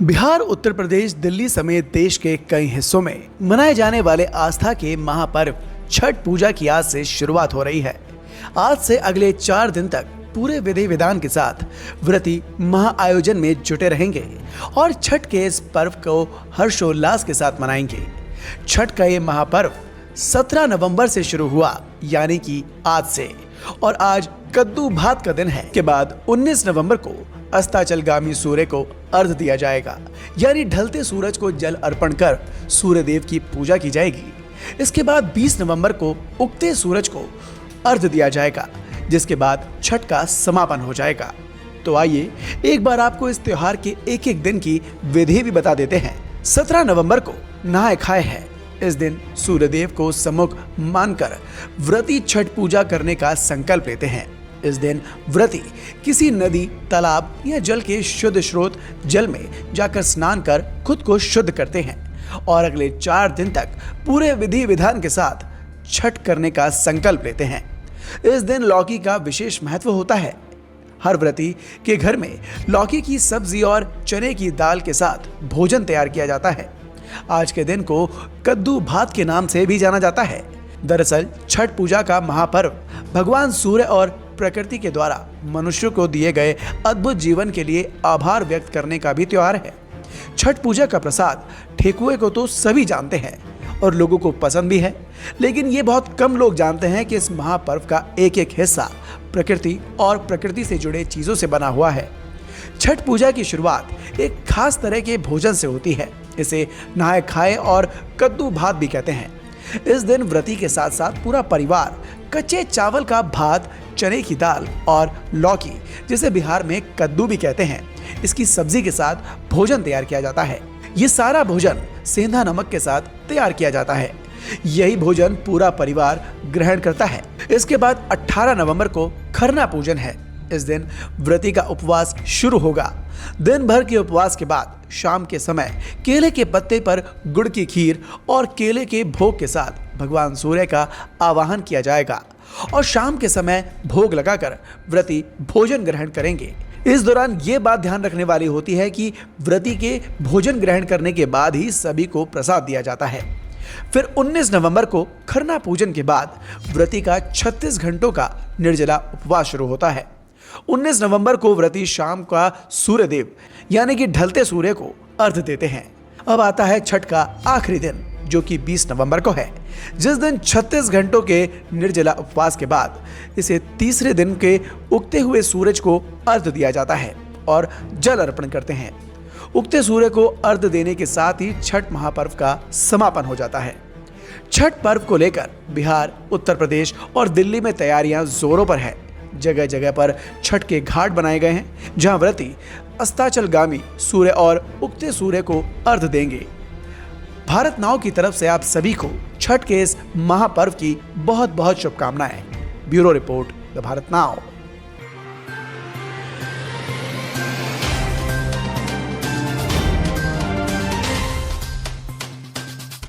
बिहार, उत्तर प्रदेश, दिल्ली समेत देश के कई हिस्सों में मनाए जाने वाले आस्था के महापर्व छठ पूजा की आज से शुरुआत हो रही है। आज से अगले 4 दिन तक पूरे विधि विधान के साथ व्रती महाआयोजन में जुटे रहेंगे और छठ के इस पर्व को हर्षोल्लास के साथ मनाएंगे। छठ का ये महापर्व 17 नवंबर से शुरू हुआ, यानी कि आज से, और आज कद्दू भात का दिन है। के बाद 19 नवंबर को अस्ताचलगामी सूर्य को अर्घ्य दिया जाएगा, यानी ढलते सूरज को जल अर्पण कर सूर्य देव की पूजा की जाएगी। इसके बाद 20 नवंबर को उगते सूरज को अर्घ्य दिया जाएगा, जिसके बाद छठ का समापन हो जाएगा। तो आइए एक बार आपको इस त्योहार के एक एक दिन की विधि भी बता देते हैं। 17 नवंबर को नहाय खाए है। इस दिन सूर्यदेव को सम्मुख मानकर व्रती छठ पूजा करने का संकल्प लेते हैं। इस दिन व्रती किसी नदी, तालाब या जल के शुद्ध स्रोत जल में जाकर स्नान कर खुद को शुद्ध करते हैं और अगले 4 दिन तक पूरे विधि विधान के साथ छठ करने का संकल्प लेते हैं। इस दिन लौकी का विशेष महत्व होता है। हर व्रती के घर में लौकी की सब्जी और चने की दाल के साथ भोजन तैयार किया जाता है। आज के दिन को कद्दू भात के नाम से भी जाना जाता है। दरअसल छठ पूजा का महापर्व भगवान सूर्य और प्रकृति के द्वारा मनुष्य को दिए गए अद्भुत जीवन के लिए आभार व्यक्त करने का भी त्योहार है। छठ पूजा का प्रसाद ठेकुए को तो सभी जानते हैं और लोगों को पसंद भी है, लेकिन ये बहुत कम लोग जानते हैं कि इस महापर्व का एक एक हिस्सा प्रकृति और प्रकृति से जुड़े चीजों से बना हुआ है। छठ पूजा की शुरुआत एक खास तरह के भोजन से होती है। इसे नहाय खाए और कद्दू भात भी कहते हैं। इस दिन व्रती के साथ साथ पूरा परिवार कच्चे चावल का भात, चने की दाल और लौकी, जिसे बिहार में कद्दू भी कहते हैं, इसकी सब्जी के साथ भोजन तैयार किया जाता है। ये सारा भोजन सेंधा नमक के साथ तैयार किया जाता है। यही भोजन पूरा परिवार ग्रहण करता है। इसके बाद 18 नवंबर को खरना पूजन है। इस दिन व्रती का उपवास शुरू होगा। दिन भर के उपवास के बाद शाम के समय केले के पत्ते पर गुड़ की खीर और केले के भोग के साथ भगवान सूर्य का आवाहन किया जाएगा और शाम के समय भोग लगाकर व्रती भोजन ग्रहण करेंगे। इस दौरान ये बात ध्यान रखने वाली होती है कि व्रती के भोजन ग्रहण करने के बाद ही सभी को प्रसाद दिया जाता है। फिर 19 नवंबर को खरना पूजन के बाद व्रती का 36 घंटों का निर्जला उपवास शुरू होता है। 19 नवंबर को व्रती शाम का सूर्यदेव यानी कि ढलते सूर्य को अर्घ्य देते हैं। अब आता है छठ का आखिरी दिन, जो कि 20 नवंबर को है, जिस दिन 36 घंटों के निर्जला उपवास के बाद इसे तीसरे दिन के उगते हुए सूरज को अर्घ्य दिया जाता है और जल अर्पण करते हैं। उगते सूर्य को अर्घ्य देने के साथ ही छठ महापर्व का समापन हो जाता है। छठ पर्व को लेकर बिहार, उत्तर प्रदेश और दिल्ली में तैयारियां जोरों पर है। जगह जगह पर छठ के घाट बनाए गए हैं, जहां व्रती अस्ताचलगामी सूर्य और उगते सूर्य को अर्घ्य देंगे। भारत नाउ की तरफ से आप सभी को छठ के इस महापर्व की बहुत बहुत शुभकामनाएं। Bureau report, the Bharat now.